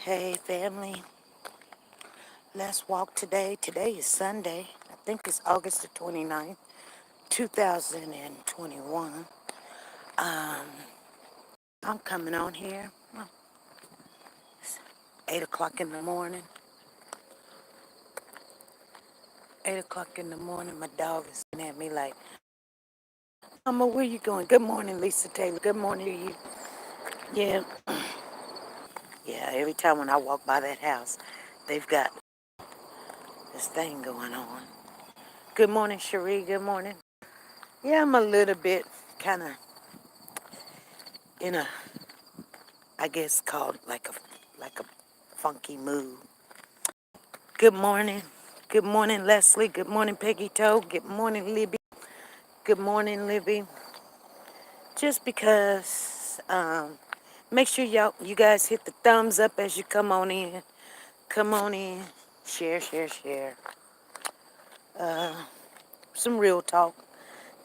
Hey family, let's walk today. Today is Sunday. I think it's August the 29th, 2021. I'm coming on here. 8 o'clock in the morning. 8 o'clock in the morning. My dog is looking at me like, Mama, where you going? Good morning, Lisa Taylor. Good morning to you. Yeah, yeah, every time when I walk by that house, they've got this thing going on. Good morning, Cherie. Good morning. Yeah, I'm a little bit kind of in a, I guess called like a funky mood. Good morning. Good morning, Leslie. Good morning, Peggy Toe. Good morning, Libby. Good morning, Libby. Just because, make sure you guys hit the thumbs up as you come on in. Come on in. Share, share, share. Some real talk.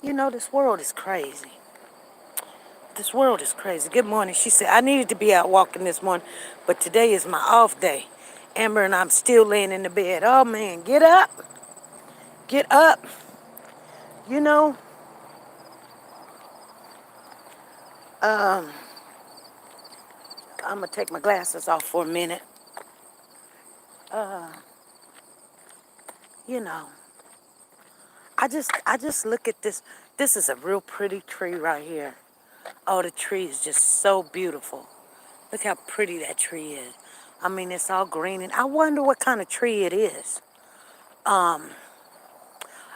You know, this world is crazy. This world is crazy. Good morning. She said, I needed to be out walking this morning, but today is my off day. Amber and I'm still laying in the bed. Oh, man, get up. Get up. You know, I'm going to take my glasses off for a minute. You know, I just look at this. This is a real pretty tree right here. Oh, the tree is just so beautiful. Look how pretty that tree is. I mean, it's all green, and I wonder what kind of tree it is.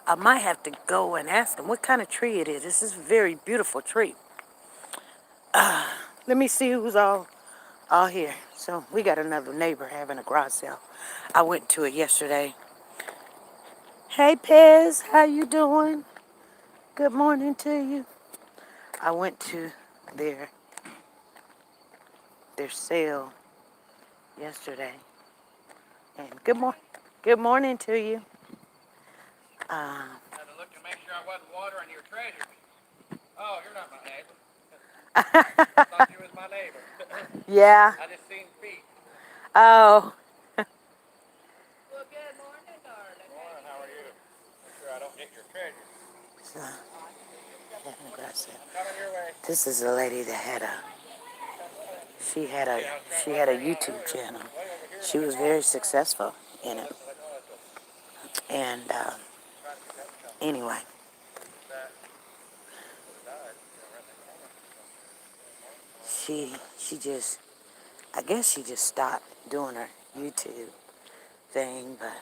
I might have to go and ask them what kind of tree it is. This is a very beautiful tree. Let me see who's all here. So we got another neighbor having a garage sale. I went to it yesterday. Hey, Pez, how you doing? Good morning to you. I went to their their sale yesterday, and good morning to you. Had to look to make sure I wasn't watering your treasures. Oh, you're not my neighbor. I thought you was my neighbor. Yeah. I just seen feet. Oh. Well, good morning, darling. Good morning. How are you? Make sure I don't get your treasures. I'm coming your way. This is a lady that she had a she had a YouTube channel. She was very successful in it. And anyway, she just I guess she just stopped doing her YouTube thing, but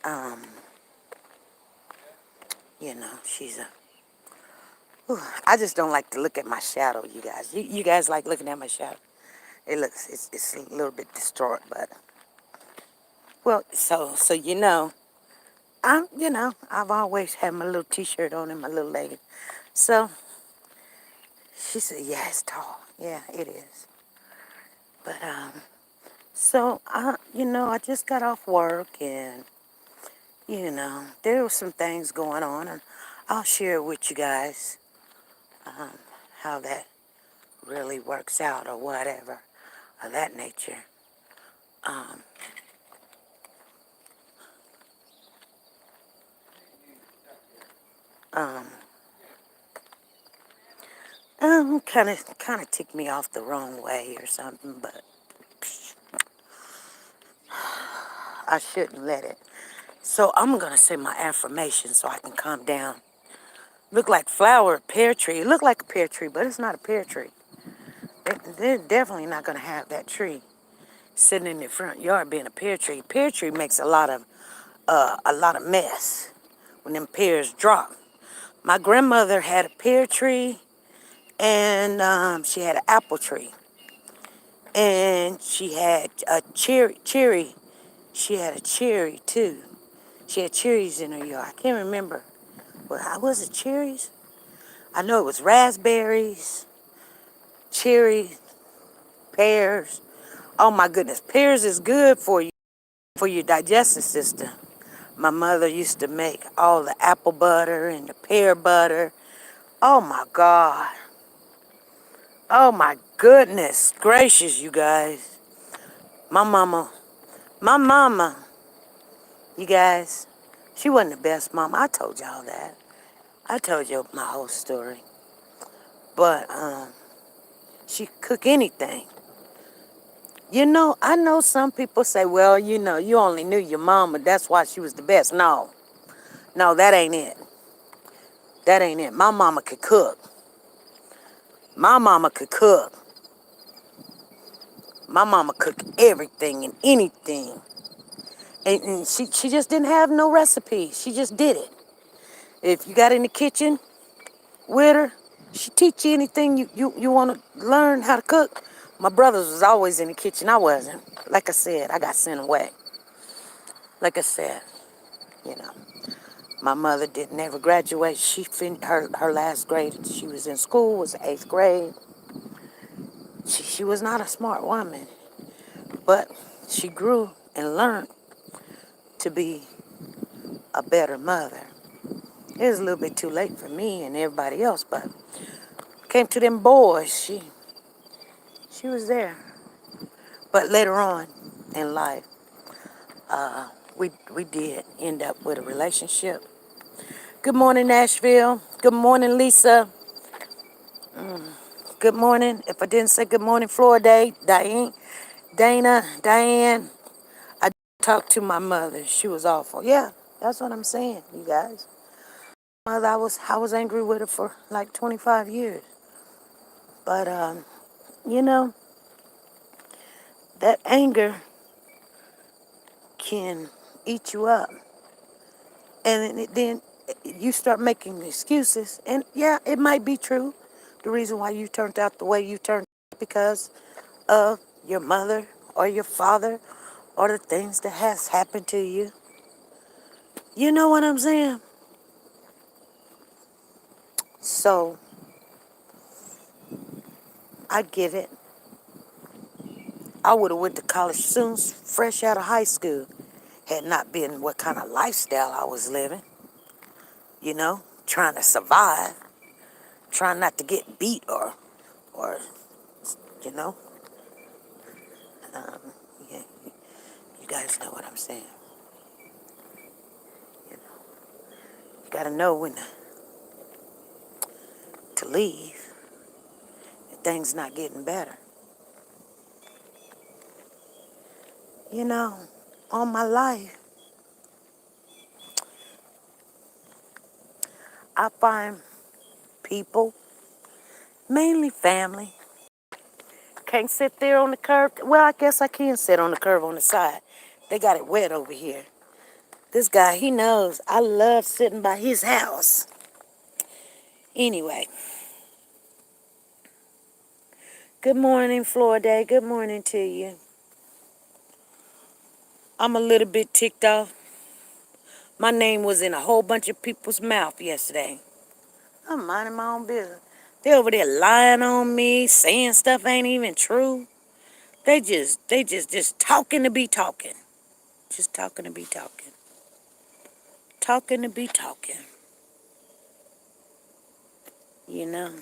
um, you know, she's a. Whew, I just don't like to look at my shadow, you guys. You guys like looking at my shadow? It's a little bit distraught, but well, so I've always had my little T-shirt on and my little leggings. So she said, yeah, it's tall. Yeah, it is. But so I just got off work, and there were some things going on, and I'll share it with you guys how that really works out or whatever of that nature. Um, um, kind of ticked me off the wrong way or something, but I shouldn't let it. So I'm gonna say my affirmation so I can calm down. Look like flower, pear tree. It looked like a pear tree, but it's not a pear tree. They're definitely not gonna have that tree sitting in their front yard being a pear tree. Pear tree makes a lot of mess when them pears drop. My grandmother had a pear tree, and she had an apple tree, and she had a cherry. She had a cherry too. She had cherries in her yard. I can't remember. Well, how was it cherries? I know it was raspberries, cherries, pears. Oh my goodness, pears is good for you, for your digestive system. My mother used to make all the apple butter and the pear butter. Oh my God. Oh my goodness gracious, you guys. My mama, you guys, she wasn't the best mama. I told y'all that. I told you my whole story. But she could cook anything. You know, I know some people say, well, you know, you only knew your mama. That's why she was the best. No, that ain't it. That ain't it. My mama could cook. My mama could cook. My mama cooked everything and anything. And she just didn't have no recipe. She just did it. If you got in the kitchen with her, she teach you anything you want to learn how to cook. My brothers was always in the kitchen. I wasn't. Like I said, I got sent away. Like I said, you know, my mother didn't ever graduate. She finished her last grade. She was in school, was 8th grade. She was not a smart woman, but she grew and learned to be a better mother. It was a little bit too late for me and everybody else, but came to them boys, she was there. But later on in life, we did end up with a relationship. Good morning, Nashville. Good morning, Lisa. Good morning. If I didn't say good morning, Florida, Diane, Dana, Diane. I talked to my mother. She was awful. Yeah, that's what I'm saying, you guys. Mother, I was angry with her for like 25 years. But you know, that anger can eat you up. And then you start making excuses. And yeah, it might be true. The reason why you turned out the way you turned out because of your mother or your father or the things that has happened to you. You know what I'm saying? So I get it. I would have went to college soon, fresh out of high school, had not been what kind of lifestyle I was living. You know, trying to survive, trying not to get beat or you know, yeah, you guys know what I'm saying. You know, you gotta know when to leave if things not getting better. You know, all my life, I find people, mainly family, can't sit there on the curb. Well, I guess I can sit on the curb on the side. They got it wet over here. This guy, he knows I love sitting by his house. Anyway, good morning, Florida. Good morning to you. I'm a little bit ticked off. My name was in a whole bunch of people's mouth yesterday. I'm minding my own business. They over there lying on me, saying stuff ain't even true. They just talking to be talking. Just talking to be talking. Talking to be talking. You know.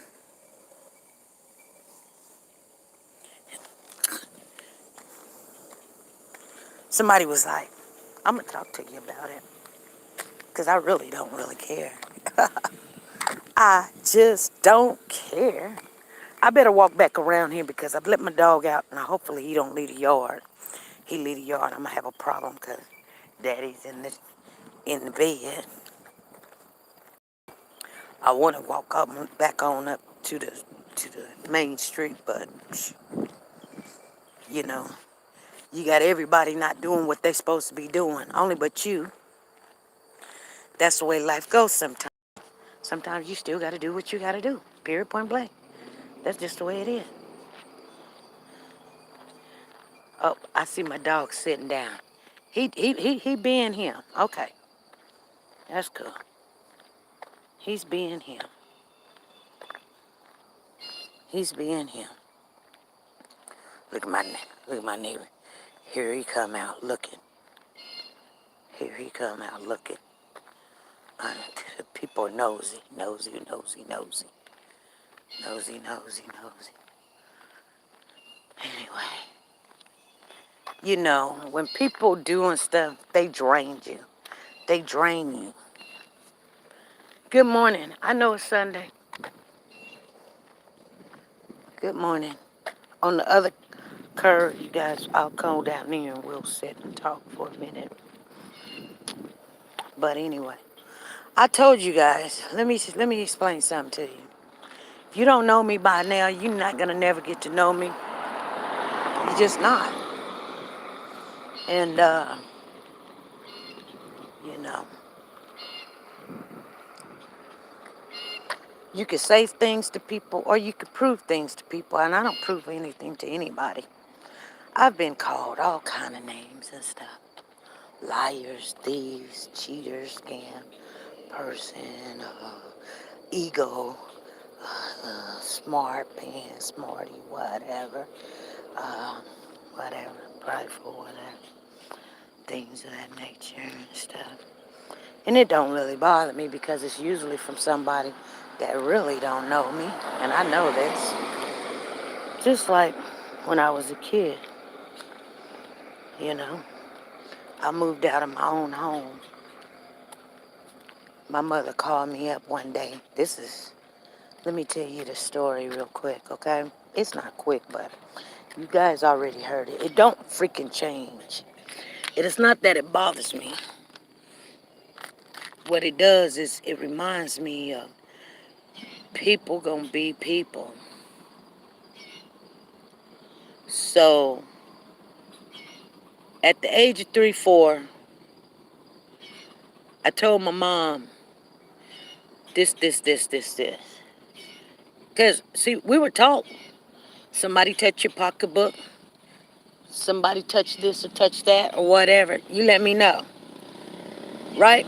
Somebody was like, I'm going to talk to you about it. Because I really don't really care. I just don't care. I better walk back around here because I've let my dog out and hopefully he don't leave the yard. He leave the yard, I'm going to have a problem because daddy's in the bed. I want to walk up back on up to the main street, but you know, you got everybody not doing what they supposed to be doing, only but you. That's the way life goes sometimes. Sometimes you still got to do what you got to do. Period, point blank. That's just the way it is. Oh, I see my dog sitting down. He being him. Okay, that's cool. He's being him. He's being him. Look at my neighbor. Here he come out looking. Here he come out looking. People nosy. Anyway, You know, when people doing stuff, they drain you. They drain you. Good morning. I know it's Sunday. Good morning. On the other curve, you guys, I'll come down there and we'll sit and talk for a minute. But anyway, I told you guys. Let me explain something to you. If you don't know me by now, you're not gonna never get to know me. You're just not. And you know, you can say things to people or you can prove things to people, and I don't prove anything to anybody. I've been called all kind of names and stuff. Liars, thieves, cheaters, scam, person, ego, smart, pants, smarty, whatever, uh, whatever, prideful, whatever, things of that nature and stuff. And it don't really bother me because it's usually from somebody that really don't know me, and I know this. Just like when I was a kid, you know, I moved out of my own home. My mother called me up one day. Let me tell you the story real quick, okay? It's not quick, but you guys already heard it. It don't freaking change. It is not that it bothers me. What it does is it reminds me of people gonna be people. So, at the age of 3, 4, I told my mom, this. Because, see, we were taught, somebody touch your pocketbook, somebody touch this or touch that or whatever, you let me know, right?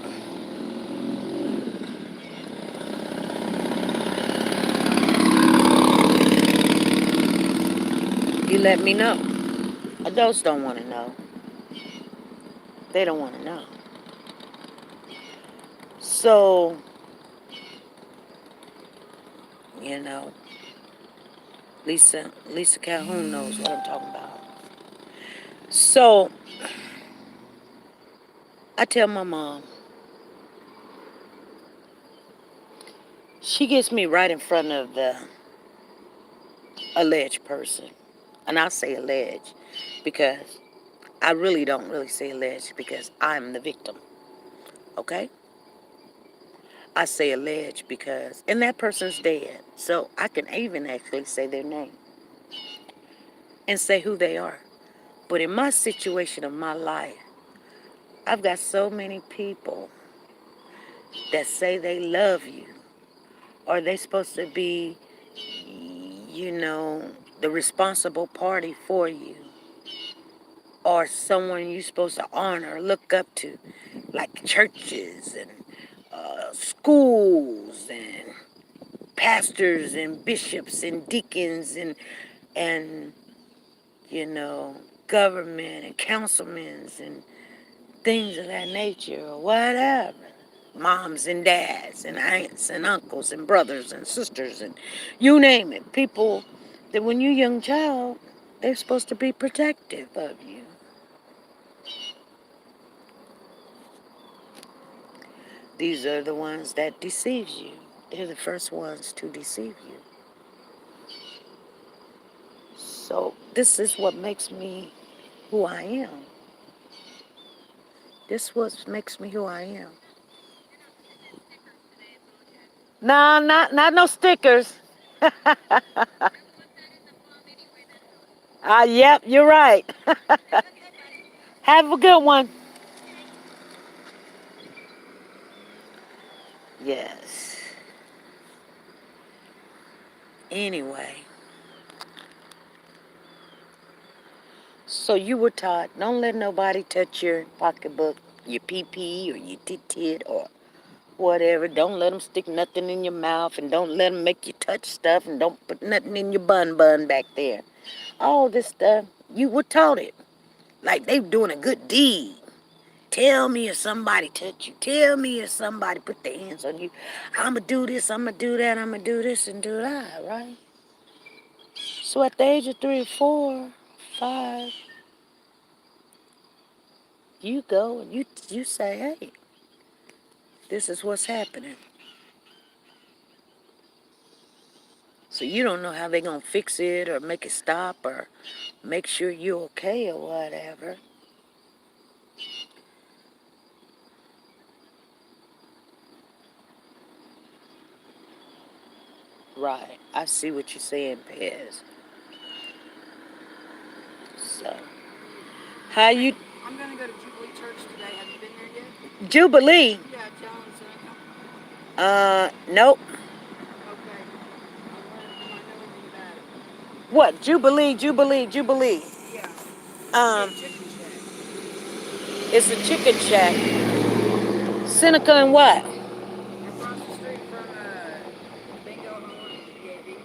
You let me know. Adults don't want to know. They don't want to know. So, you know, Lisa Calhoun knows what I'm talking about. So, I tell my mom, she gets me right in front of the alleged person. And I say alleged because I really don't really say alleged because I'm the victim. Okay? I say alleged because, and that person's dead. So I can even actually say their name and say who they are. But in my situation of my life, I've got so many people that say they love you or they supposed to be, you know, the responsible party for you or someone you're supposed to honor, look up to, like churches and schools and pastors and bishops and deacons and you know, government and councilmen and things of that nature or whatever. Moms and dads and aunts and uncles and brothers and sisters and you name it. People that when you're a young child, they're supposed to be protective of you. These are the ones that deceive you. They're the first ones to deceive you. So this is what makes me who I am. This what makes me who I am. No, not no stickers. Yep, you're right. Have a good one. Yes. Anyway, so you were taught, don't let nobody touch your pocketbook, your pee-pee or your tit or whatever. Don't let them stick nothing in your mouth and don't let them make you touch stuff and don't put nothing in your bun back there. All this stuff, you were taught it. Like they were doing a good deed. Tell me if somebody touch you. Tell me if somebody put their hands on you. I'ma do this, I'ma do that, I'ma do this and do that, right? So at the age of 3 or 4, 5, You go and you say, hey, this is what's happening. So you don't know how they're gonna fix it or make it stop or make sure you're okay or whatever. Right. I see what you're saying, Pez. So how you I'm gonna go to Jubilee Church today. Have you been there yet? Jubilee? Yeah, John and Seneca. Nope. Okay. Do I know anything about it? What? Jubilee, Jubilee, Jubilee. Yeah. Um, Chicken Shack. it's a chicken shack. Seneca and what? Across the street from Bingo Home and DAV.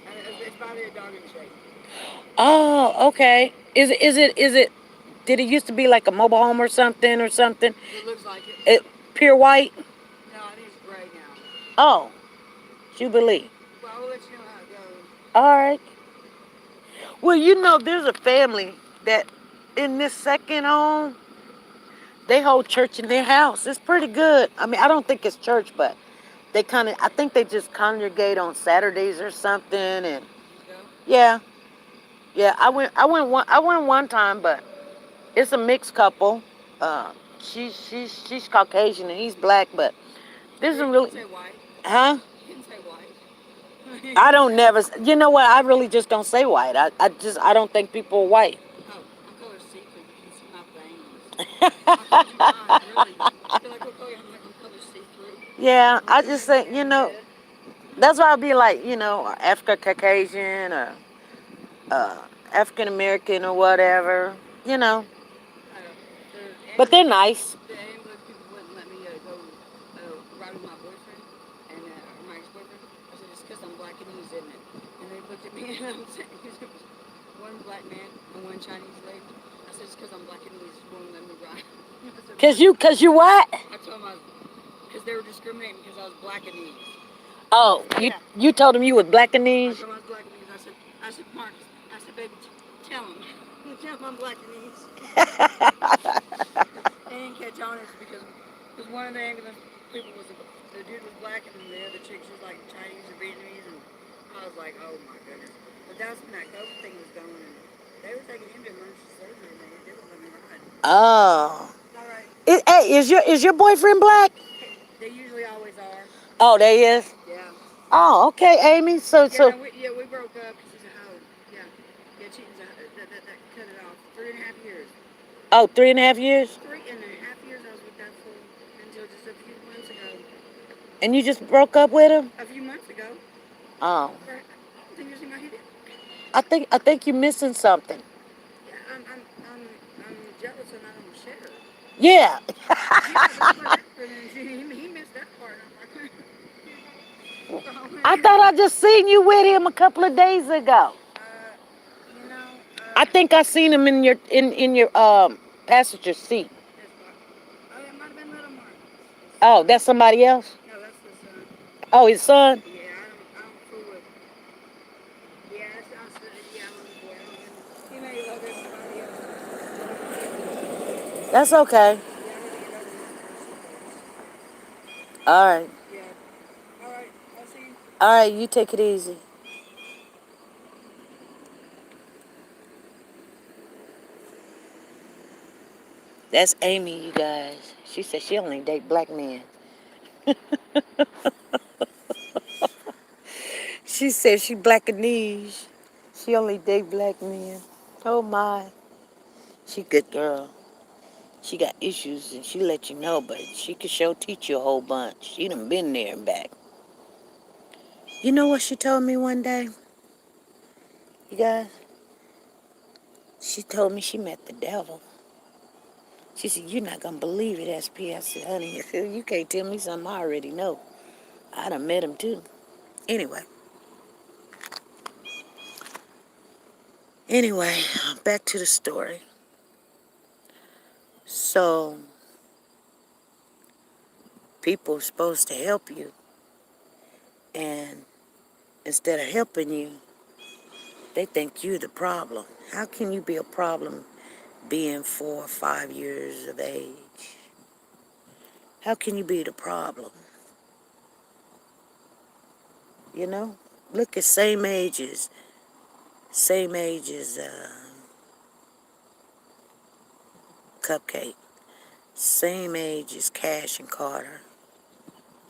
And it's by the dog and shake. Oh, okay. Is it did it used to be like a mobile home or something or something? It looks like it. It pure white? No, I think it's gray now. Oh, Jubilee. Well, I'll let you know how it goes. All right. Well, there's a family that in this second home, they hold church in their house. It's pretty good. I mean, I don't think it's church, but I think they just congregate on Saturdays or something. And You go? yeah, yeah, I went one time, but it's a mixed couple. She's Caucasian and he's black, but this You isn't didn't really, say white. huh? You didn't say white. I don't never, you know what? I really just don't say white. I don't think people are white. Oh, I'm color see-through. You can see my veins. I told you mine, really. You're like, what color? I'm like, I'm color see-through. Yeah, I'm I like, just you think, can red. that's why I'd be like, African Caucasian or African American or whatever, you know. The But they're nice. ambulance people wouldn't let me go ride with my boyfriend and or my ex-boyfriend. I said, it's because I'm Blackanese, isn't it? And they looked at me and I'm saying, it was one black man and one Chinese lady. I said, it's because I'm Blackanese, you won't let me ride. I said, Cause you what? I told them because they were discriminating because I was Blackanese. Oh, you Yeah. you told him you was I Blackanese? told my Blackanese. I said, Marcus. I said, baby, tell him. Tell him I'm Blackanese. They didn't catch on it because one of the ambulance people was the dude was black and the other chick she was like Chinese or Vietnamese and I was like, oh my goodness. But that's when that COVID thing was going and they were taking him to emergency surgery and they wouldn't let me ride. Oh. All right. Hey, is your boyfriend black? They usually always are. Oh, there he is. Yeah. Oh, okay, Amy. So Yeah, so no, we broke up because he's a hoe. Yeah. Yeah, cheating's that cut it off. 3.5 years. oh, 3.5 years? 3.5 years I was with that fool until just a few months ago. And you just broke up with him? A few months ago. Oh. I don't think you're seeing my head. I think you're missing something. Yeah, I'm jealous and I don't share. Yeah. Yeah, that's what happened. And he missed that part. I'm like, I thought I just seen you with him a couple of days ago. you know, I think I seen him in your passenger seat. it's what? Oh, it might have been Little Mark. Oh, that's somebody else? No, that's the son. Oh, his son? Yeah, I don't fool with. Yeah, yeah, I'm a boy. He may love everybody else. That's okay. Yeah, I need to get over this person phase. All right. Yeah. All right, I'll see you. All right, you take it easy. That's Amy, you guys. She said she only date black men. She said she Blackanese. She only date black men. Oh my. She good girl. She got issues and she let you know, but she could show teach you a whole bunch. She done been there and back. You know what she told me one day? You guys? She told me she met the devil. She said, you're not going to believe it, SP. I said, honey, you can't tell me something I already know. I done met him too. Anyway. Anyway, back to the story. So, people are supposed to help you. And instead of helping you, they think you're the problem. How can you be a problem being 4 or 5 years of age. How can you be the problem? You know? Look at same age as Cupcake, same age as Cash and Carter.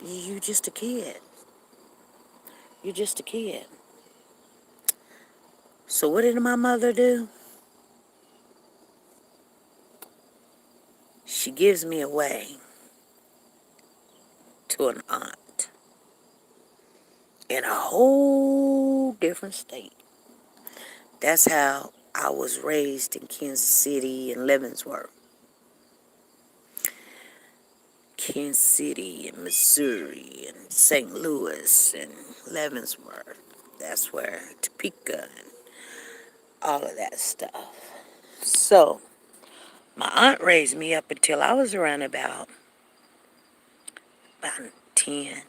You just a kid. You're just a kid. So what did my mother do? She gives me away to an aunt in a whole different state. That's how I was raised in Kansas City and Leavenworth. Kansas City and Missouri and St. Louis and Leavenworth. That's where Topeka and all of that stuff. So, my aunt raised me up until I was around about 10.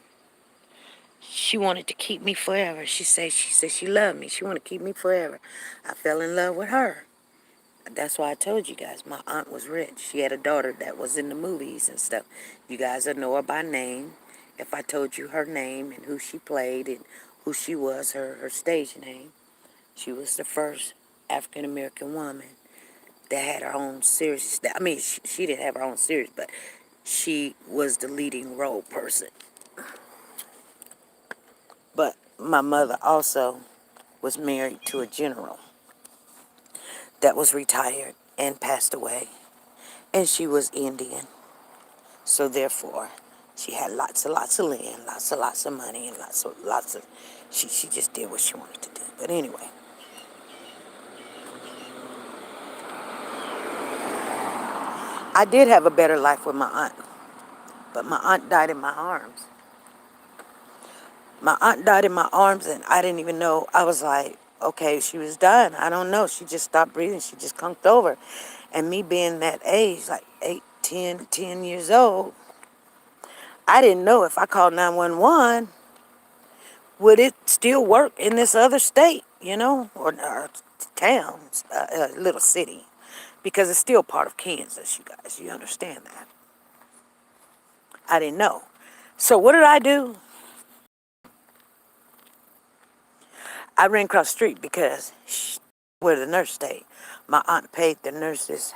She wanted to keep me forever. She said she loved me. She wanted to keep me forever. I fell in love with her. That's why I told you guys my aunt was rich. She had a daughter that was in the movies and stuff. You guys will know her by name. If I told you her name and who she played and who she was, her stage name. She was the first African American woman that had her own series. I mean, she didn't have her own series, but she was the leading role person. But my mother also was married to a general that was retired and passed away. And she was Indian. So therefore, she had lots and lots of land, lots of money, and lots of, she just did what she wanted to do. But anyway, I did have a better life with my aunt. But my aunt died in my arms. My aunt died in my arms, and I didn't even know. I was like, okay, she was dying. I don't know. She just stopped breathing. She just conked over. And me being that age, like 8, 10 years old, I didn't know if I called 911, would it still work in this other state, or town, little city, because it's still part of Kansas, you guys. You understand that? I didn't know. So what did I do? I ran across the street because where the nurse stayed. My aunt paid the nurses.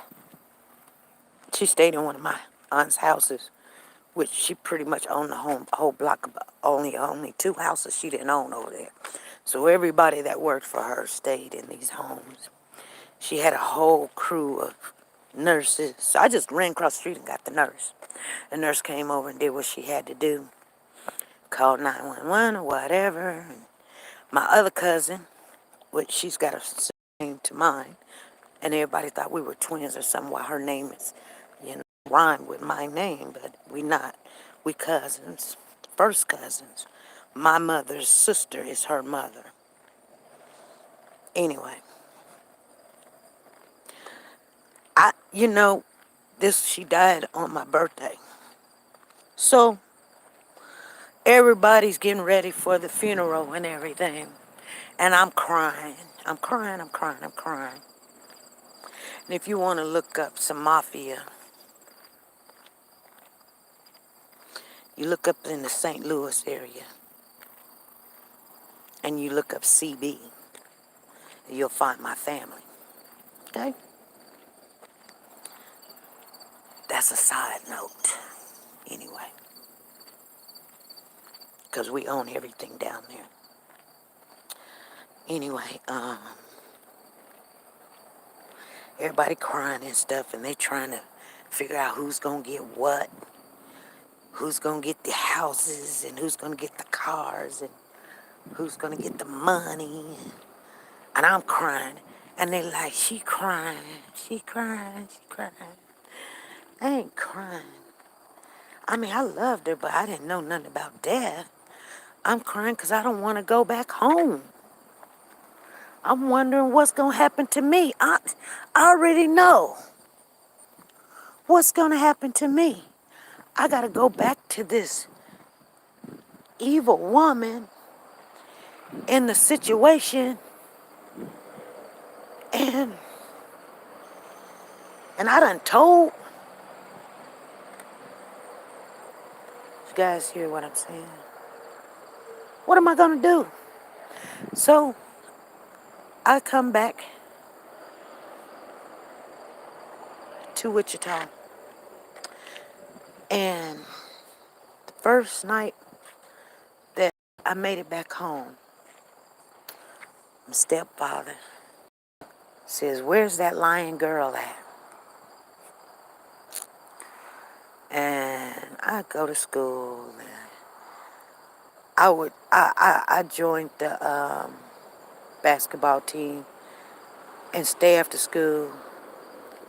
She stayed in one of my aunt's houses, which she pretty much owned the whole block of only 2 houses she didn't own over there. So everybody that worked for her stayed in these homes. She had a whole crew of nurses. So I just ran across the street and got the nurse. The nurse came over and did what she had to do. Called 911 or whatever. And my other cousin, which she's got a name to mine, and everybody thought we were twins or something, while her name is, rhymed with my name, but we not. We cousins, first cousins. My mother's sister is her mother. Anyway, she died on my birthday. So everybody's getting ready for the funeral and everything. And I'm crying. I'm crying. And if you want to look up some mafia, you look up in the St. Louis area. And you look up CB. You'll find my family. Okay? That's a side note. Anyway. Because we own everything down there. Anyway, everybody crying and stuff, and they trying to figure out who's going to get what, who's going to get the houses, and who's going to get the cars, and who's going to get the money. And I'm crying, and they like, she crying. I ain't crying. I mean, I loved her, but I didn't know nothing about death. I'm crying because I don't want to go back home. I'm wondering what's going to happen to me. I already know what's going to happen to me. I got to go back to this evil woman in the situation, and And I done told, you guys hear what I'm saying? What am I gonna do? So I come back to Wichita, and the first night that I made it back home, my stepfather says, "Where's that lying girl at?" And I go to school, and I joined the basketball team and stay after school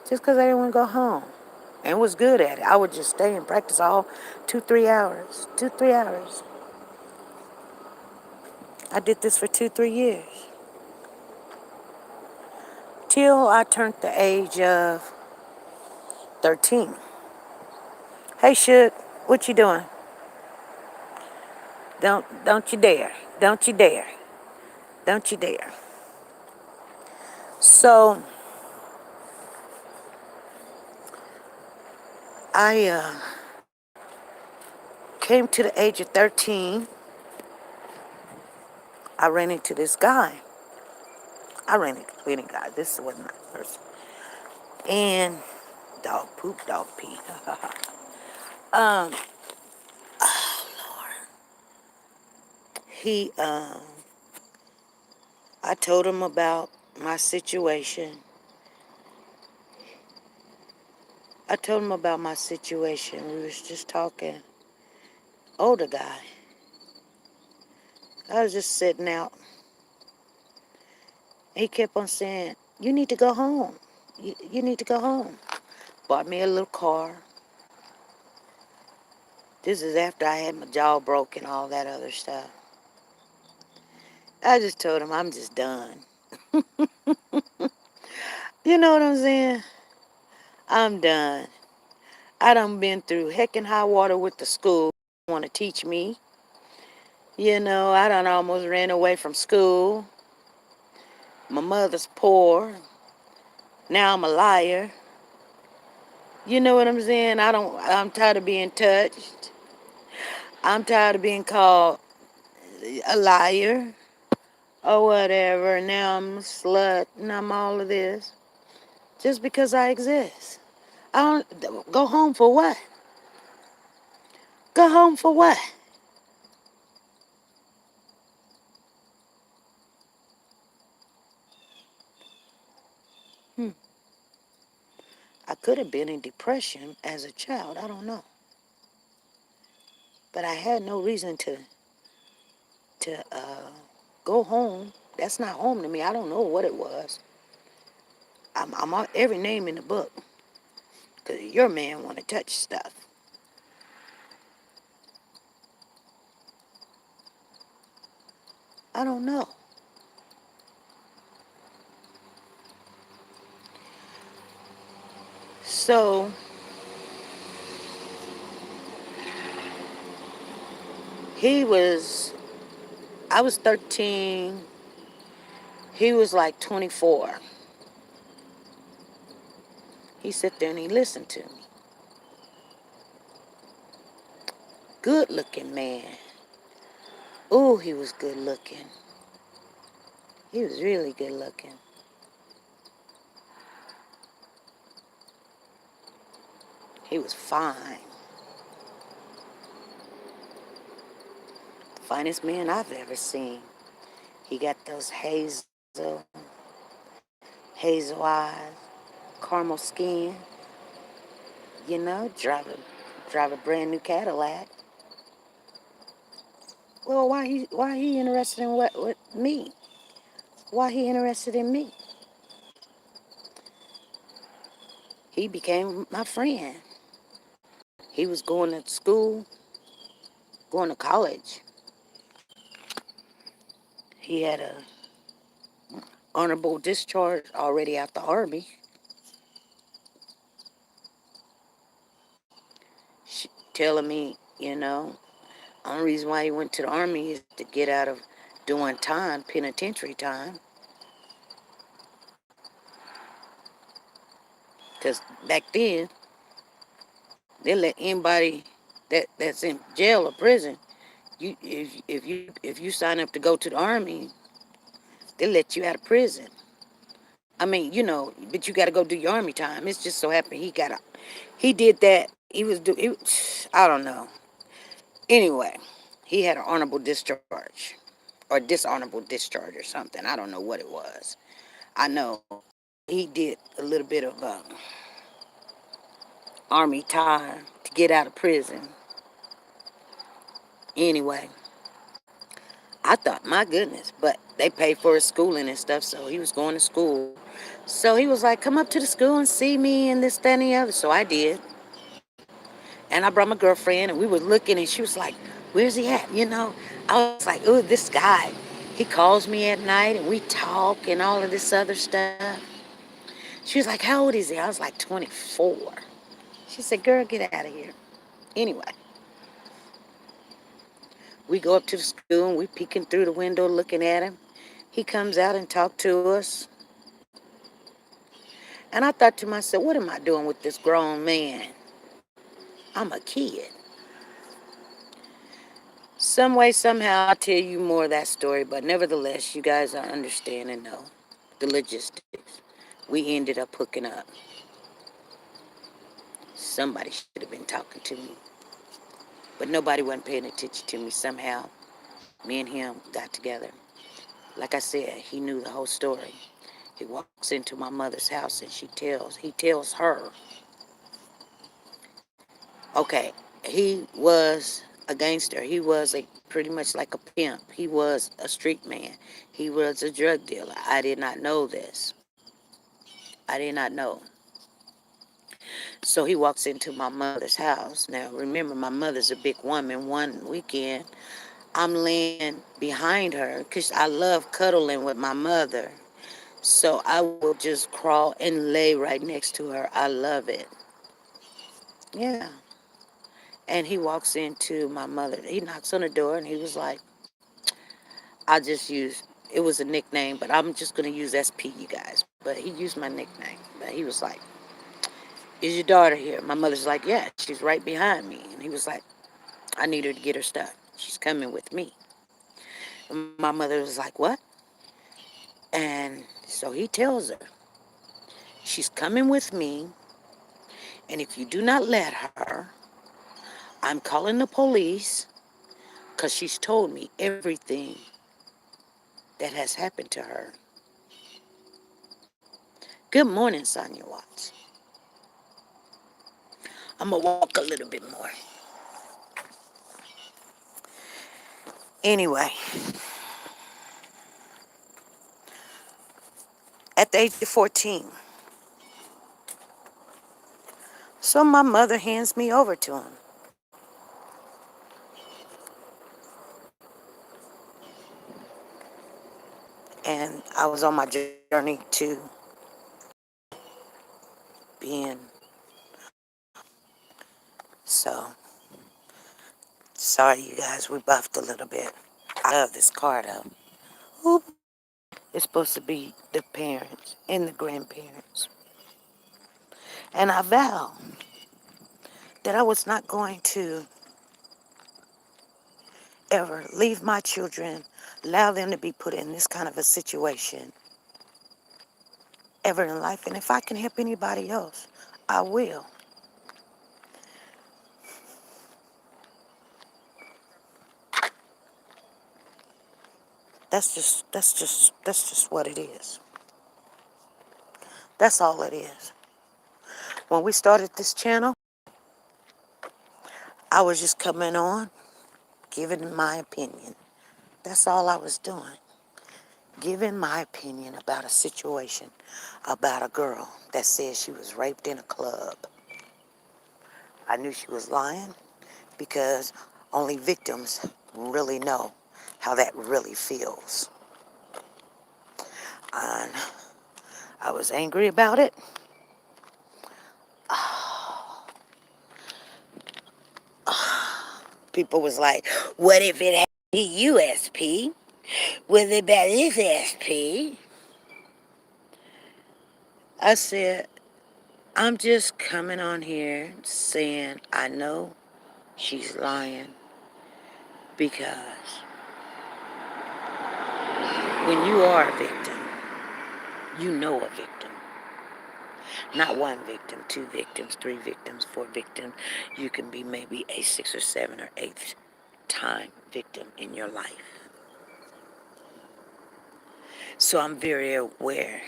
just because I didn't want to go home, and was good at it. I would just stay and practice all 2, 3 hours, 2, 3 hours. I did this for 2, 3 years till I turned the age of 13. Hey, Shook, what you doing? Don't you dare. Don't you dare. Don't you dare. So I came to the age of 13. I ran into this guy. I ran into plenty guys. This wasn't my first. And dog poop, dog pee. um, he I told him about my situation. I told him about my situation. We was just talking. Older guy. I was just sitting out. He kept on saying, "You need to go home. You need to go home." Bought me a little car. This is after I had my jaw broke and all that other stuff. I just told him I'm just done. You know what I'm saying? I'm done. I done been through heck and high water with the school. Want to teach me. You know, I done almost ran away from school. My mother's poor. Now I'm a liar. You know what I'm saying? I'm tired of being touched. I'm tired of being called a liar or whatever. Now I'm a slut and I'm all of this. Just because I exist. I don't go home for what? Go home for what? I could have been in depression as a child. I don't know. But I had no reason to go home. That's not home to me. I don't know what it was. I'm on every name in the book. Because your man want to touch stuff. I don't know. So he was, I was 13. He was like 24. He sat there and he listened to me. Good looking man. Ooh, he was good looking. He was really good looking. He was fine. Finest man I've ever seen. He got those hazel eyes, caramel skin. You know, drive a brand new Cadillac. Well, why he interested in what me? Why he interested in me? He became my friend. He was going to school, going to college. He had a honorable discharge already out the Army. Telling me, only reason why he went to the Army is to get out of doing time, penitentiary time. Because back then, they let anybody that's in jail or prison, if you sign up to go to the army, they let you out of prison. I mean, but you got to go do your army time. It's just so happened he did that. I don't know. Anyway, he had an honorable discharge or dishonorable discharge or something. I don't know what it was. I know he did a little bit of army time to get out of prison. Anyway, I thought, my goodness, but they paid for his schooling and stuff, so he was going to school. So he was like, come up to the school and see me and this, that, and the other. So I did. And I brought my girlfriend, and we were looking, and she was like, where's he at? I was like, oh, this guy. He calls me at night, and we talk and all of this other stuff. She was like, how old is he? I was like, 24. She said, girl, get out of here. Anyway, we go up to the school, and we peeking through the window looking at him. He comes out and talked to us. And I thought to myself, what am I doing with this grown man? I'm a kid. Some way, somehow, I'll tell you more of that story, but nevertheless, you guys understand and know the logistics. We ended up hooking up. Somebody should have been talking to me, but nobody wasn't paying attention to me. Somehow, me and him got together. Like I said, he knew the whole story. He walks into my mother's house and he tells her, okay, he was a gangster. He was pretty much like a pimp. He was a street man. He was a drug dealer. I did not know this. I did not know. So he walks into my mother's house. Now, remember, my mother's a big woman. One weekend, I'm laying behind her because I love cuddling with my mother. So I will just crawl and lay right next to her. I love it. Yeah. And he walks into my mother. He knocks on the door and he was like, it was a nickname, but I'm just going to use SP, you guys. But he used my nickname. But he was like, is your daughter here? My mother's like, yeah, she's right behind me. And he was like, I need her to get her stuff. She's coming with me. And my mother was like, what? And so he tells her, she's coming with me. And if you do not let her, I'm calling the police because she's told me everything that has happened to her. Good morning, Sonia Watts. I'm going to walk a little bit more. Anyway, at the age of 14, so my mother hands me over to him. And I was on my journey to being, so sorry you guys, we buffed a little bit. I love this car though. Oop. It's supposed to be the parents and the grandparents. And I vow that I was not going to ever leave my children, allow them to be put in this kind of a situation ever in life. And if I can help anybody else, I will. That's just what it is. That's all it is. When we started this channel, I was just coming on, giving my opinion. That's all I was doing. Giving my opinion about a situation, about a girl that said she was raped in a club. I knew she was lying because only victims really know how that really feels. And I was angry about it. People was like, what if it happened to you, SP? What about this, SP? I said, I'm just coming on here saying I know she's lying because when you are a victim, you know a victim. Not one victim, two victims, three victims, four victims. You can be maybe a sixth or seventh or eighth time victim in your life. So I'm very aware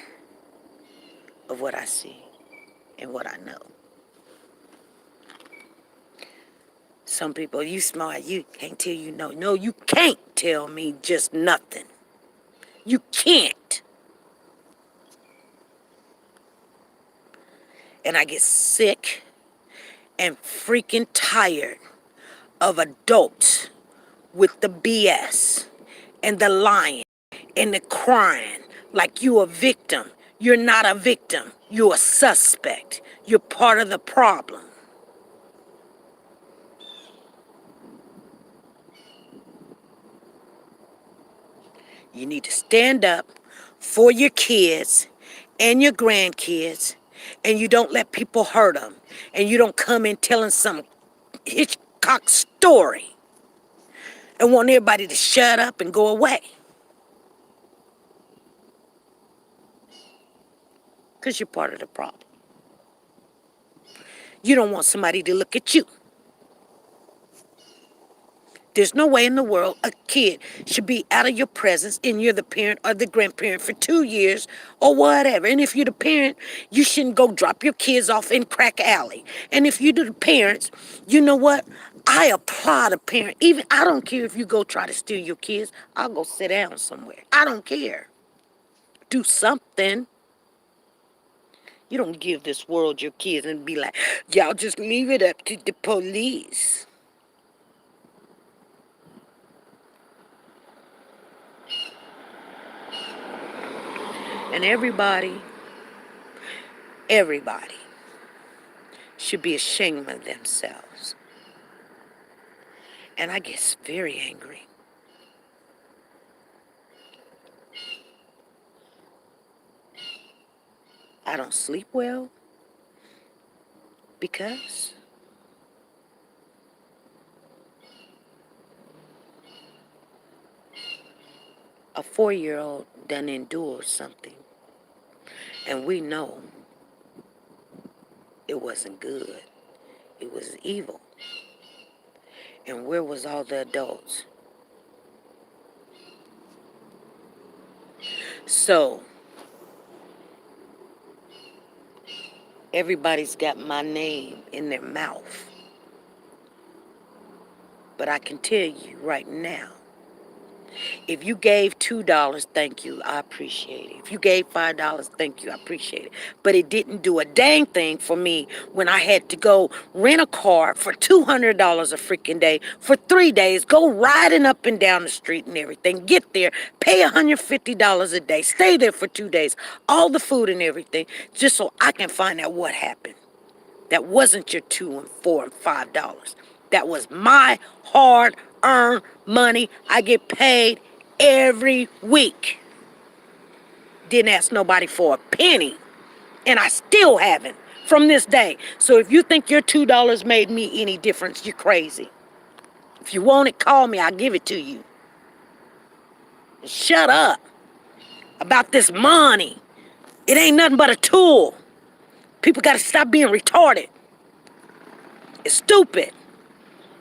of what I see and what I know. Some people, you smart, you can't tell you no. No, you can't tell me just nothing. You can't. And I get sick and freaking tired of adults with the BS and the lying and the crying like you a victim. You're not a victim. You're a suspect. You're part of the problem. You need to stand up for your kids and your grandkids, and you don't let people hurt them, and you don't come in telling some Hitchcock story and want everybody to shut up and go away. Because you're part of the problem. You don't want somebody to look at you. There's no way in the world a kid should be out of your presence and you're the parent or the grandparent for 2 years or whatever. And if you're the parent, you shouldn't go drop your kids off in crack alley. And if you're the parents, you know what? I applaud a parent. Even I don't care if you go try to steal your kids. I'll go sit down somewhere. I don't care. Do something. You don't give this world your kids and be like, y'all just leave it up to the police. And everybody should be ashamed of themselves. And I get very angry. I don't sleep well because a 4-year-old done endured something. And we know it wasn't good. It was evil. And where was all the adults? So, everybody's got my name in their mouth. But I can tell you right now, if you gave $2, thank you, I appreciate it. If you gave $5, thank you, I appreciate it. But it didn't do a dang thing for me when I had to go rent a car for $200 a freaking day for 3 days, go riding up and down the street and everything, get there, pay $150 a day, stay there for 2 days, all the food and everything, just so I can find out what happened. That wasn't your $2 and $4 and $5. That was my hard-earned money. I get paid every week. Didn't ask nobody for a penny. And I still haven't from this day. So if you think your $2 made me any difference, you're crazy. If you want it, call me. I'll give it to you. Shut up about this money. It ain't nothing but a tool. People got to stop being retarded. It's stupid.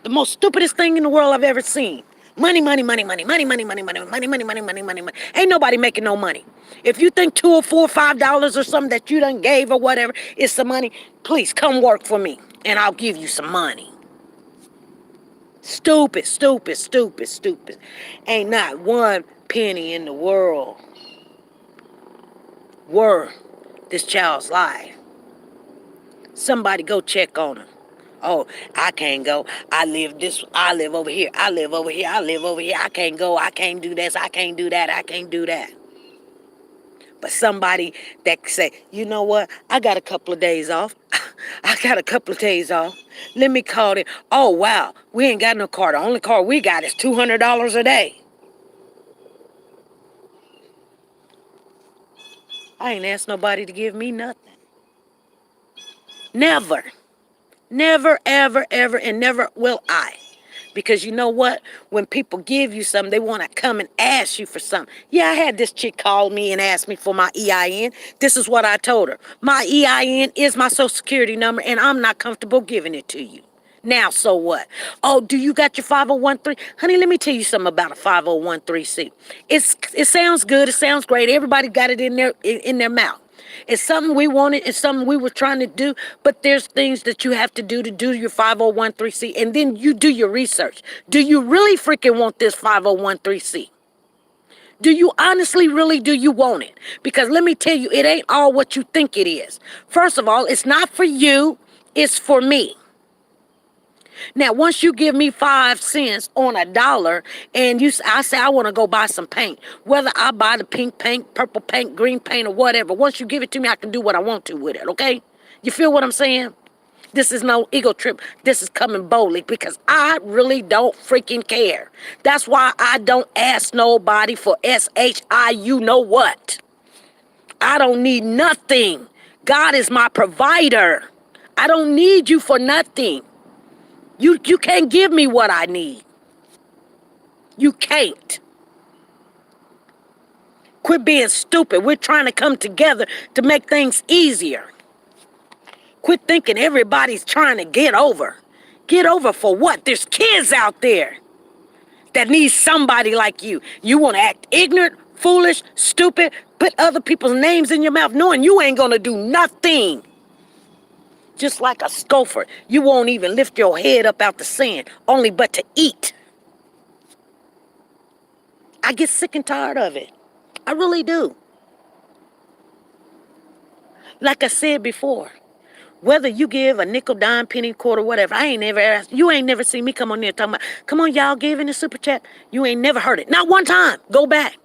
The most stupidest thing in the world I've ever seen. Money, money, money, money, money, money, money, money, money, money, money, money, money, money. Ain't nobody making no money. If you think $2 or $4 or $5 or something that you done gave or whatever is some money, please come work for me and I'll give you some money. Stupid, stupid, stupid, stupid. Ain't not one penny in the world worth this child's life. Somebody go check on him. Oh, I can't go. I live over here. I live over here. I live over here. I can't go. I can't do this. I can't do that. I can't do that. But somebody that say, you know what? I got a couple of days off. I got a couple of days off. Let me call it. Oh, wow. We ain't got no car. The only car we got is $200 a day. I ain't asked nobody to give me nothing. Never. Never, ever, ever, and never will I. Because you know what? When people give you something, they want to come and ask you for something. Yeah, I had this chick call me and ask me for my EIN. This is what I told her. My EIN is my social security number, and I'm not comfortable giving it to you. Now, so what? Oh, do you got your 501(c)(3)? Honey, let me tell you something about a 501(c)(3). It sounds good. It sounds great. Everybody got it in their mouth. It's something we wanted. It's something we were trying to do. But there's things that you have to do your 501(c)(3), and then you do your research. Do you really freaking want this 501(c)(3)? Do you honestly really do you want it? Because let me tell you, it ain't all what you think it is. First of all, it's not for you. It's for me. Now, once you give me 5 cents on a dollar and I say I want to go buy some paint, whether I buy the pink paint, purple paint, green paint, or whatever, once you give it to me, I can do what I want to with it, okay? You feel what I'm saying? This is no ego trip. This is coming boldly because I really don't freaking care. That's why I don't ask nobody for SHI, you know what? I don't need nothing. God is my provider. I don't need you for nothing. You can't give me what I need. You can't. Quit being stupid. We're trying to come together to make things easier. Quit thinking everybody's trying to get over. Get over for what? There's kids out there that need somebody like you. You want to act ignorant, foolish, stupid, put other people's names in your mouth knowing you ain't going to do nothing. Just like a scoffer, you won't even lift your head up out the sand, only but to eat. I get sick and tired of it. I really do. Like I said before, whether you give a nickel, dime, penny, quarter, whatever, I ain't never asked. You ain't never seen me come on there talking about, come on, y'all, give in the super chat. You ain't never heard it. Not one time. Go back.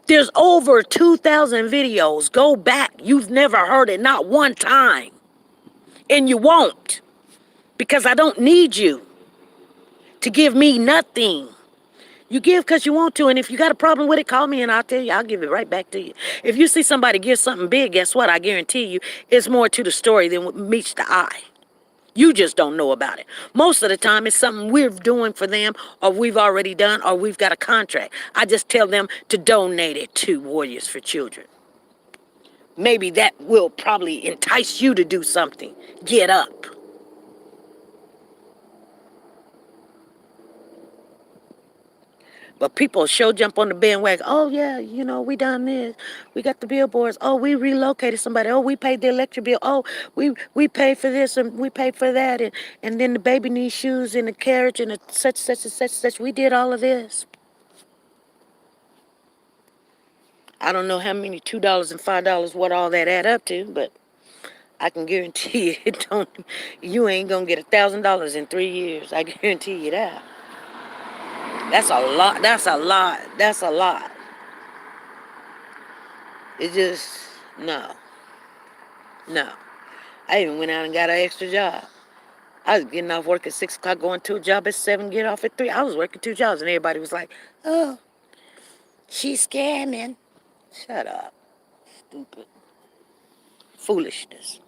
There's over 2,000 videos. Go back. You've never heard it. Not one time. And you won't. Because I don't need you to give me nothing. You give because you want to, and if you got a problem with it, call me and I'll tell you. I'll give it right back to you. If you see somebody give something big, guess what? I guarantee you it's more to the story than what meets the eye. You just don't know about it. Most of the time, it's something we're doing for them, or we've already done, or we've got a contract. I just tell them to donate it to Warriors for Children. Maybe that will probably entice you to do something. Get up. But people sure jump on the bandwagon. Oh, yeah, you know, we done this. We got the billboards. Oh, we relocated somebody. Oh, we paid the electric bill. Oh, we paid for this and we paid for that. And then the baby needs shoes and the carriage and such. We did all of this. I don't know how many $2 and $5 what all that add up to, but I can guarantee you you ain't going to get $1,000 in 3 years. I guarantee you that. That's a lot. That's a lot. That's a lot. It just, no. I even went out and got an extra job. I was getting off work at 6 o'clock, going to a job at 7, get off at 3. I was working 2 jobs, and everybody was like, oh, she's scamming. Shut up. Stupid. Foolishness.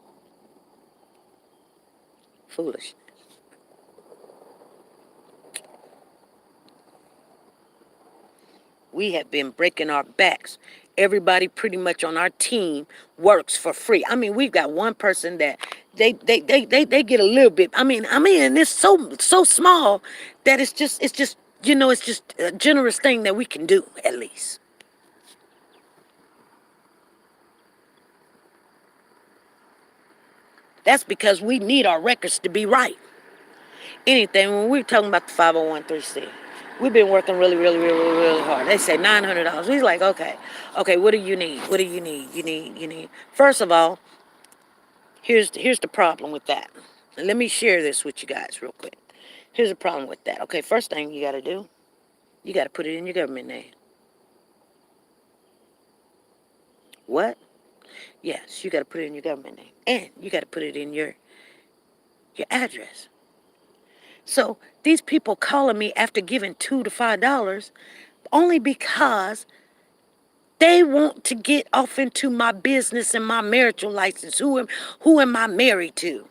We have been breaking our backs. Everybody pretty much on our team works for free. I mean, we've got one person that they get a little bit. I mean, it's so small that it's just it's just a generous thing that we can do at least. That's because we need our records to be right. Anything when we're talking about the 501(c)(3), we've been working really hard. They say $900. We're like, okay, what do you need? What do you need? You need. First of all, here's the problem with that. And let me share this with you guys real quick. Here's the problem with that. Okay, first thing you got to do, you got to put it in your government name. What? Yes, you got to put it in your government name. And you got to put it in your address. So these people calling me after giving $2 to $5 only because they want to get off into my business and my marital license. Who am I married to?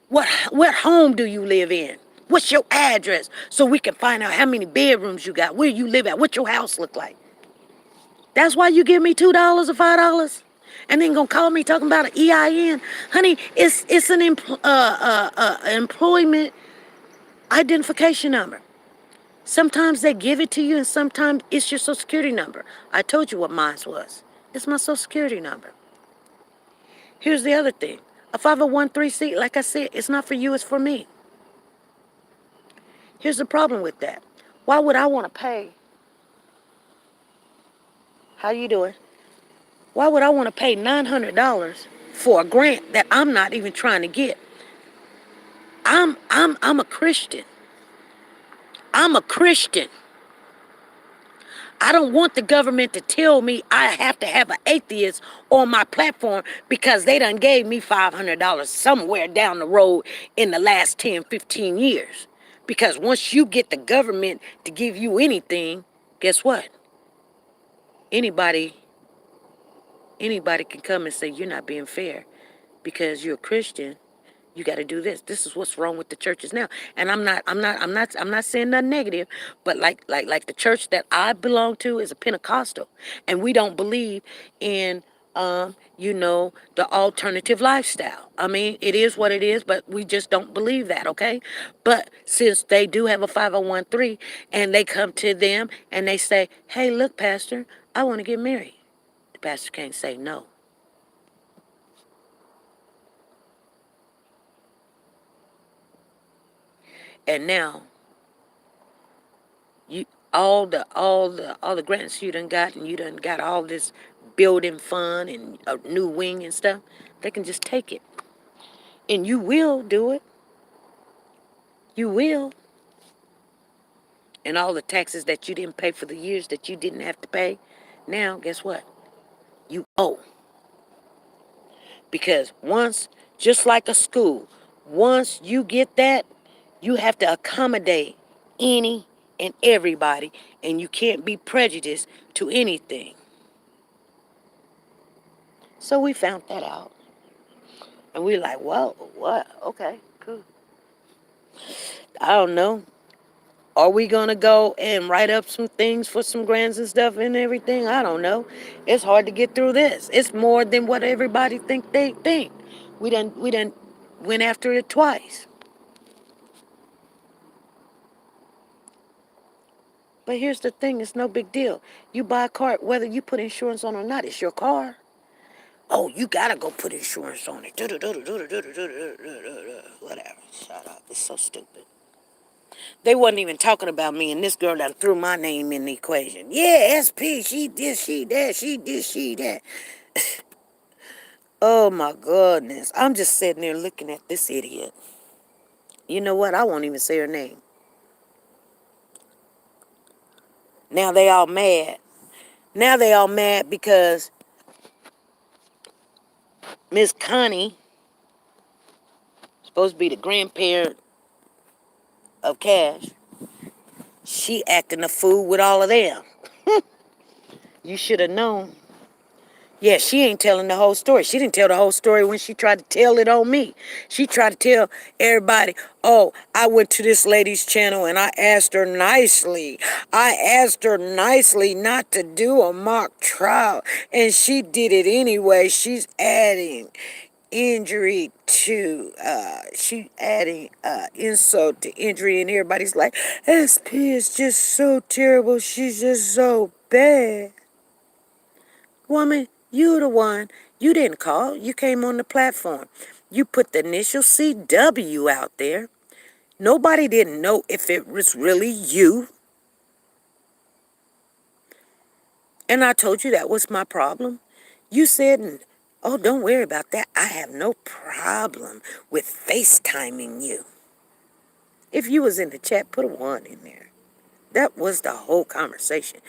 What home do you live in? What's your address? So we can find out how many bedrooms you got, where you live at, what your house look like. That's why you give me $2 or $5, and then gonna call me talking about an EIN, honey. It's an employment identification number. Sometimes they give it to you, and sometimes it's your social security number. I told you what mine was. It's my social security number. Here's the other thing. A 501(c), like I said, it's not for you, it's for me. Here's the problem with that. Why would I want to pay? How you doing? Why would I want to pay $900 for a grant that I'm not even trying to get? I'm a Christian. I'm a Christian. I don't want the government to tell me I have to have an atheist on my platform because they done gave me $500 somewhere down the road in the last 10, 15 years. Because once you get the government to give you anything, guess what? Anybody can come and say you're not being fair because you're a Christian. You got to do this. This is what's wrong with the churches now. And I'm not saying nothing negative, but like the church that I belong to is a Pentecostal, and we don't believe in the alternative lifestyle. I mean, it is what it is, but we just don't believe that, okay? But since they do have a 501(c), and they come to them and they say, "Hey, look, pastor, I want to get married." The pastor can't say no. And now you all the grants you done got, and you done got all this building fund and a new wing and stuff, they can just take it. And you will do it. You will. And all the taxes that you didn't pay for the years that you didn't have to pay, now guess what? You owe. Because once, just like a school, once you get that, you have to accommodate any and everybody, and you can't be prejudiced to anything. So we found that out. And we're like, well, what? Okay, cool. I don't know. Are we going to go and write up some things for some grants and stuff and everything? I don't know. It's hard to get through this. It's more than what everybody think they think. We done went after it twice. But here's the thing, it's no big deal. You buy a car, whether you put insurance on or not, it's your car. Oh, you gotta go put insurance on it. Whatever. Shut up. It's so stupid. They wasn't even talking about me, and this girl done threw my name in the equation. Yeah, SP, she this, she that, she this, she that. Oh my goodness. I'm just sitting there looking at this idiot. You know what? I won't even say her name. Now they all mad. Now they all mad because Miss Connie, supposed to be the grandparent of Cash, she acting a fool with all of them. You should have known. Yeah, she ain't telling the whole story. She didn't tell the whole story when she tried to tell it on me. She tried to tell everybody, oh, I went to this lady's channel and I asked her nicely. I asked her nicely not to do a mock trial, and she did it anyway. She's adding injury to, she adding insult to injury, and everybody's like, SP is just so terrible. She's just so bad. Woman, you the one. You didn't call. You came on the platform. You put the initial CW out there. Nobody didn't know if it was really you. And I told you that was my problem. You said, oh, don't worry about that. I have no problem with FaceTiming you. If you was in the chat, put a 1 in there. That was the whole conversation.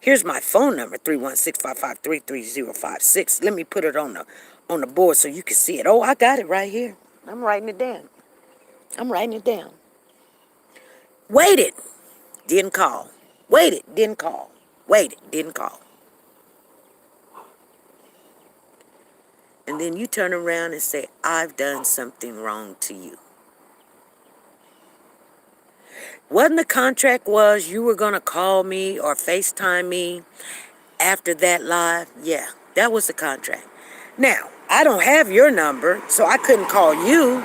Here's my phone number, 316-553-3056. Let me put it on the board so you can see it. Oh, I got it right here. I'm writing it down. Waited, didn't call. Waited, didn't call. Waited, didn't call. And and then you turn around and say, I've done something wrong to you. Wasn't the contract was you were going to call me or FaceTime me after that live? Yeah, that was the contract. Now, I don't have your number, so I couldn't call you.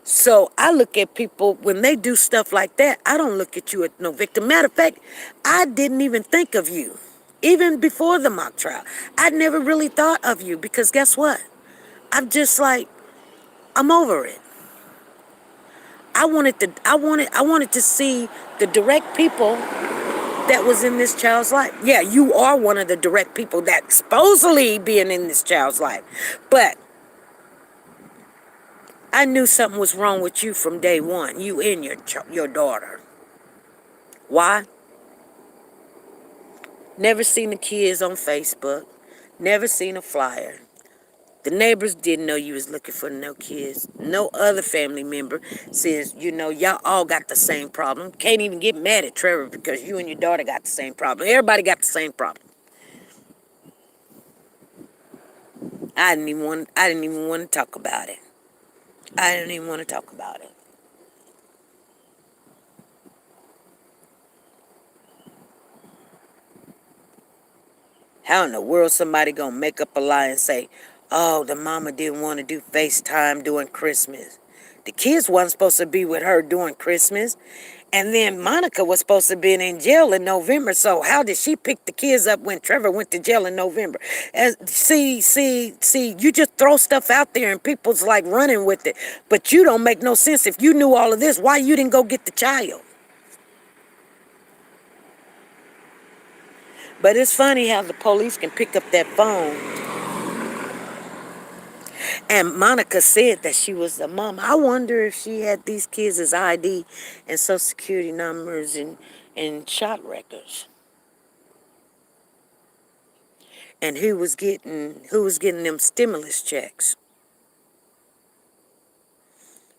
So I look at people, when they do stuff like that, I don't look at you as no victim. Matter of fact, I didn't even think of you. Even before the mock trial, I never really thought of you because guess what? I'm just like, I'm over it. I wanted to see the direct people that was in this child's life. Yeah, you are one of the direct people that supposedly being in this child's life. But I knew something was wrong with you from day one, you and your daughter. Why? Never seen the kids on Facebook. Never seen a flyer. The neighbors didn't know you was looking for no kids. No other family member says, y'all all got the same problem. Can't even get mad at Trevor because you and your daughter got the same problem. Everybody got the same problem. I didn't even want to talk about it. I didn't even want to talk about it. How in the world somebody gonna make up a lie and say, oh, the mama didn't want to do FaceTime during Christmas. The kids wasn't supposed to be with her during Christmas. And then Monica was supposed to be in jail in November. So how did she pick the kids up when Trevor went to jail in November? See, you just throw stuff out there and people's like running with it. But you don't make no sense. If you knew all of this, why you didn't go get the child? But it's funny how the police can pick up that phone. And Monica said that she was the mom. I wonder if she had these kids' ID and social security numbers and shot records. And who was getting them stimulus checks.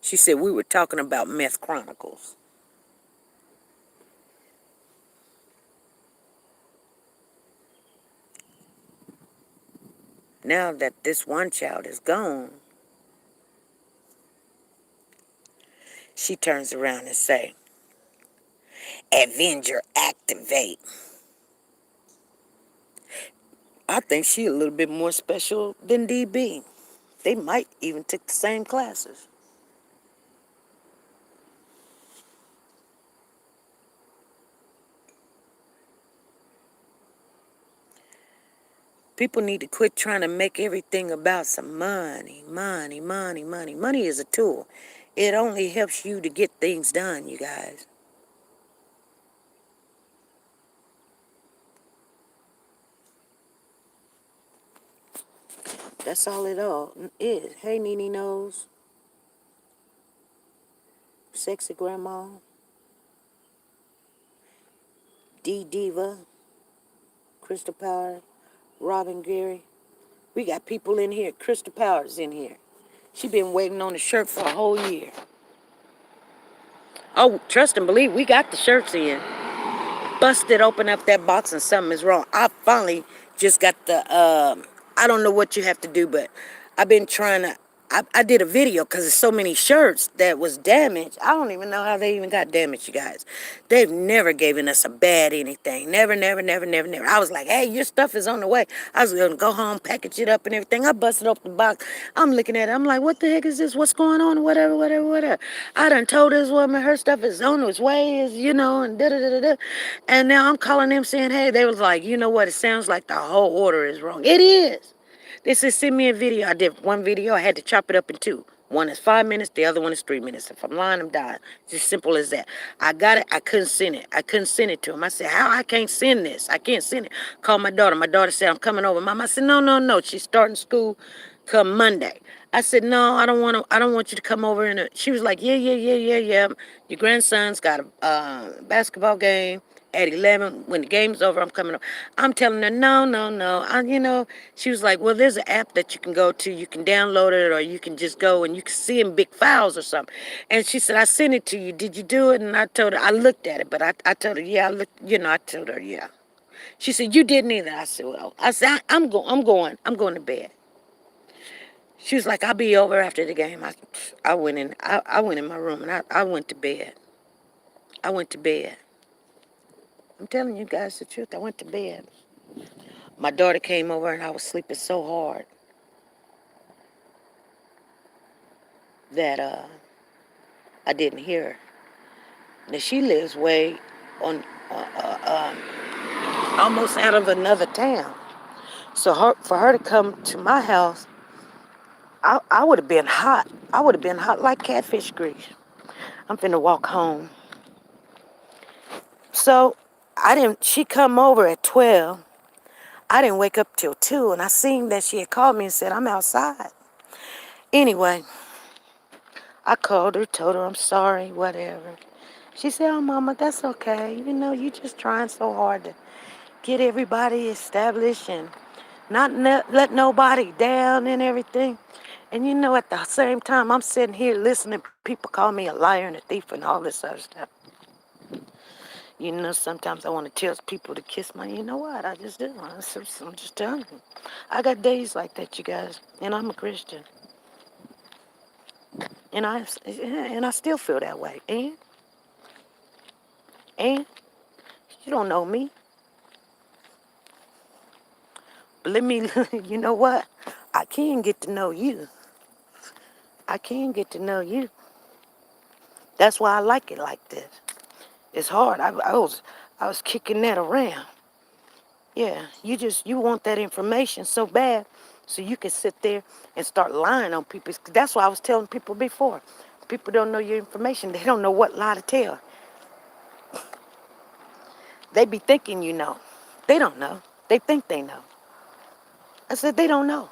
She said we were talking about Meth Chronicles. Now that this one child is gone, she turns around and say, Avenger activate. I think she a little bit more special than DB. They might even take the same classes. People need to quit trying to make everything about some money. Money is a tool. It only helps you to get things done, you guys. That's all it all is. Hey, Nene Nose. Sexy Grandma. D Diva. Crystal Power. Robin Gary. We got people in here. Crystal Powers in here. She been waiting on the shirt for a whole year. Oh, trust and believe, we got the shirts in. Busted open up that box and something is wrong. I finally just got the, I don't know what you have to do, but I've been trying to, I did a video because there's so many shirts that was damaged. I don't even know how they even got damaged, you guys. They've never given us a bad anything. Never. I was like, hey, your stuff is on the way. I was going to go home, package it up and everything. I busted open the box. I'm looking at it. I'm like, what the heck is this? What's going on? Whatever. I done told this woman her stuff is on its way, and da-da-da-da-da. And now I'm calling them saying, hey, they was like, you know what? It sounds like the whole order is wrong. It is. This is send me a video. I did one video. I had to chop it up in two. One is 5 minutes. The other one is 3 minutes. If I'm lying, I'm dying. It's as simple as that. I got it. I couldn't send it. I couldn't send it to him. I said, how? I can't send this. I can't send it. Called my daughter. My daughter said, I'm coming over. Mom, I said, no. She's starting school come Monday. I said, no, I don't want you to come over. She was like, yeah. Your grandson's got a basketball game at 11 when the game's over, I'm coming over. I'm telling her, no, no, no. She was like, well, there's an app that you can go to. You can download it, or you can just go and you can see in big files or something. And she said, I sent it to you. Did you do it? And I told her, I looked at it, but I told her, yeah, I looked, I told her, yeah. She said, you didn't either. I said, well, I'm going to bed. She was like, I'll be over after the game. I went in, I went in my room and I went to bed. I went to bed. I'm telling you guys the truth. I went to bed. My daughter came over and I was sleeping so hard that I didn't hear her. Now she lives way on almost out of another town. So for her to come to my house, I would have been hot. I would have been hot like catfish grease. I'm finna walk home. So she come over at 12. I didn't wake up till 2, and I seen that she had called me and said, I'm outside. Anyway, I called her, told her I'm sorry, whatever. She said, oh, Mama, that's okay. You just trying so hard to get everybody established and not let nobody down and everything. And at the same time, I'm sitting here listening. People call me a liar and a thief and all this other stuff. Sometimes I want to tell people to kiss my, you know what? I just do. I'm just telling you. I got days like that, you guys. And I'm a Christian. And I still feel that way. And you don't know me. But let me, you know what? I can get to know you. I can get to know you. That's why I like it like this. It's hard. I was kicking that around. Yeah, you want that information so bad so you can sit there and start lying on people. That's why I was telling people before. People don't know your information. They don't know what lie to tell. They be thinking you know. They don't know. They think they know. I said, they don't know.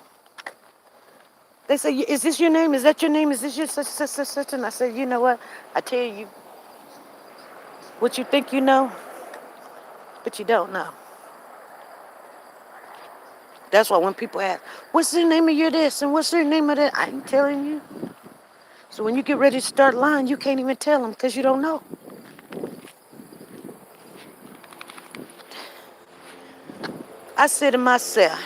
They say, is this your name? Is that your name? Is this your such? And I said, you know what? I tell you what you think you know, but you don't know. That's why when people ask, what's the name of your this and what's the name of that? I ain't telling you. So when you get ready to start lying, you can't even tell them because you don't know. I said to myself,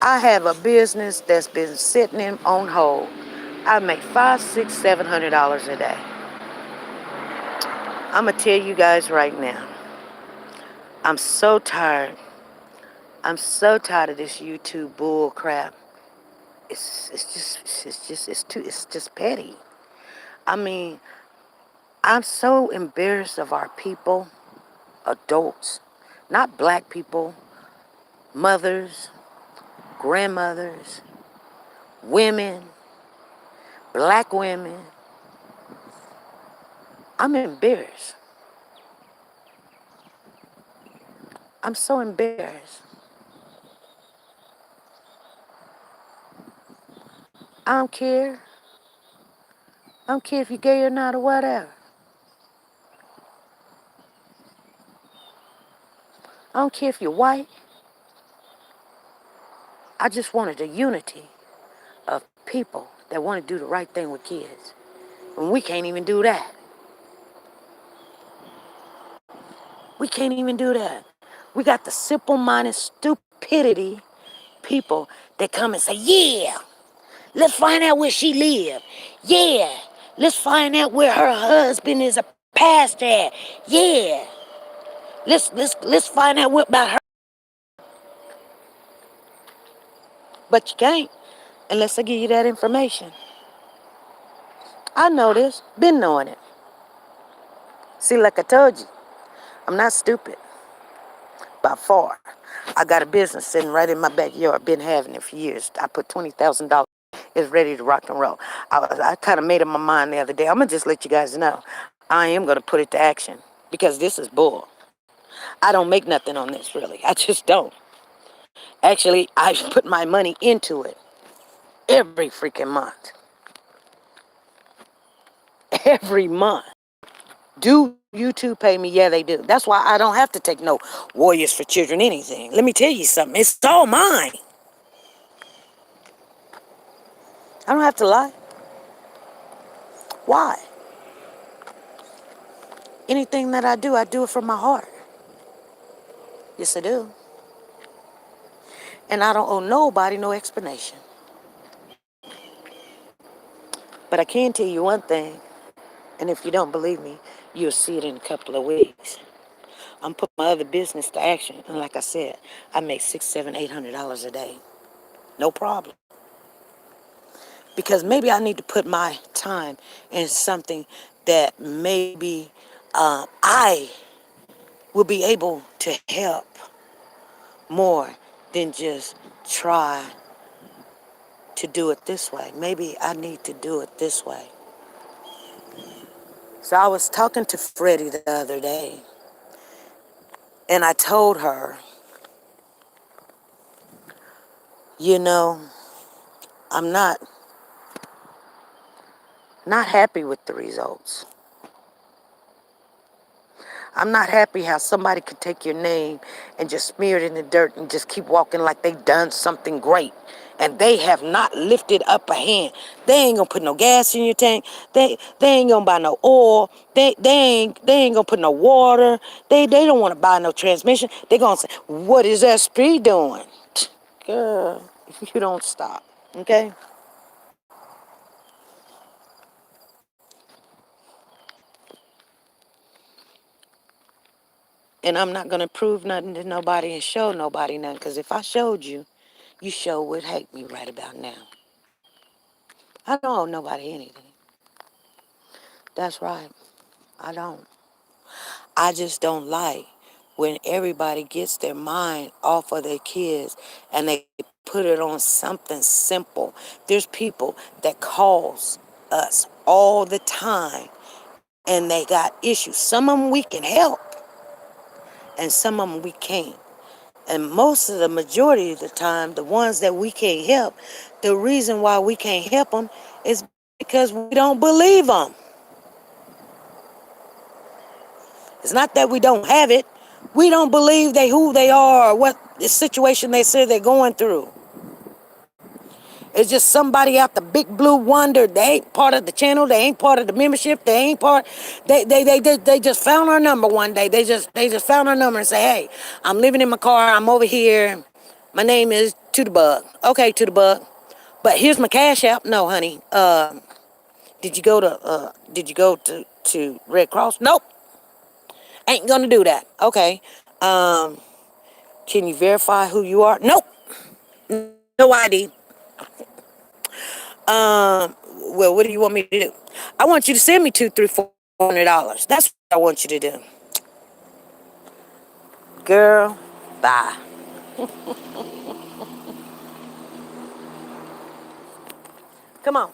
I have a business that's been sitting on hold. I make $500, $600, $700 a day. I'm gonna tell you guys right now. I'm so tired. I'm so tired of this YouTube bull crap. It's just petty. I mean, I'm so embarrassed of our people, adults, not black people, mothers, grandmothers, women, black women. I'm embarrassed. I'm so embarrassed. I don't care. I don't care if you're gay or not or whatever. I don't care if you're white. I just wanted a unity of people that want to do the right thing with kids. And we can't even do that. We can't even do that. We got the simple-minded stupidity people that come and say, yeah, let's find out where she live. Yeah, let's find out where her husband is a pastor at. Yeah, let's find out what about her. But you can't unless I give you that information. I know this, been knowing it. See, like I told you, I'm not stupid. By far. I got a business sitting right in my backyard. Been having it for years. I put $20,000. It's ready to rock and roll. I kind of made up my mind the other day. I'm going to just let you guys know. I am going to put it to action because this is bull. I don't make nothing on this, really. I just don't. Actually, I put my money into it every freaking month. Every month. Due YouTube pay me? Yeah, they do. That's why I don't have to take no Warriors for Children anything. Let me tell you something. It's all mine. I don't have to lie. Why? Anything that I do it from my heart. Yes, I do. And I don't owe nobody no explanation. But I can tell you one thing, and if you don't believe me, you'll see it in a couple of weeks. I'm putting my other business to action, and like I said, I make $600, $700, $800 a day. No problem. Because maybe I need to put my time in something that maybe I will be able to help more than just try to do it this way. Maybe I need to do it this way. So I was talking to Freddie the other day, and I told her, you know, I'm not happy with the results. I'm not happy how somebody could take your name and just smear it in the dirt and just keep walking like they done something great. And they have not lifted up a hand. They ain't gonna put no gas in your tank. They ain't gonna buy no oil. They ain't gonna put no water. They don't wanna buy no transmission. They gonna say, what is SP doing? Girl, you don't stop, okay? And I'm not gonna prove nothing to nobody and show nobody nothing. Because if I showed you, you sure would hate me right about now. I don't owe nobody anything. That's right. I don't. I just don't like when everybody gets their mind off of their kids and they put it on something simple. There's people that calls us all the time and they got issues. Some of them we can help and some of them we can't. And most of the majority of the time, the ones that we can't help, the reason why we can't help them is because we don't believe them. It's not that we don't have it. We don't believe who they are or what the situation they say they're going through. It's just somebody out the big blue wonder. They ain't part of the channel. They ain't part of the membership. They ain't part. They just found our number one day. They just found our number and say, hey, I'm living in my car. I'm over here. My name is To The Bug. Okay, To The Bug. But here's my cash app. No, honey. Did you go to Red Cross? Nope. Ain't gonna do that. Okay. Can you verify who you are? Nope. No ID. Well, what do you want me to do? I want you to send me $200, $300, $400. That's what I want you to do. Girl, bye. Come on.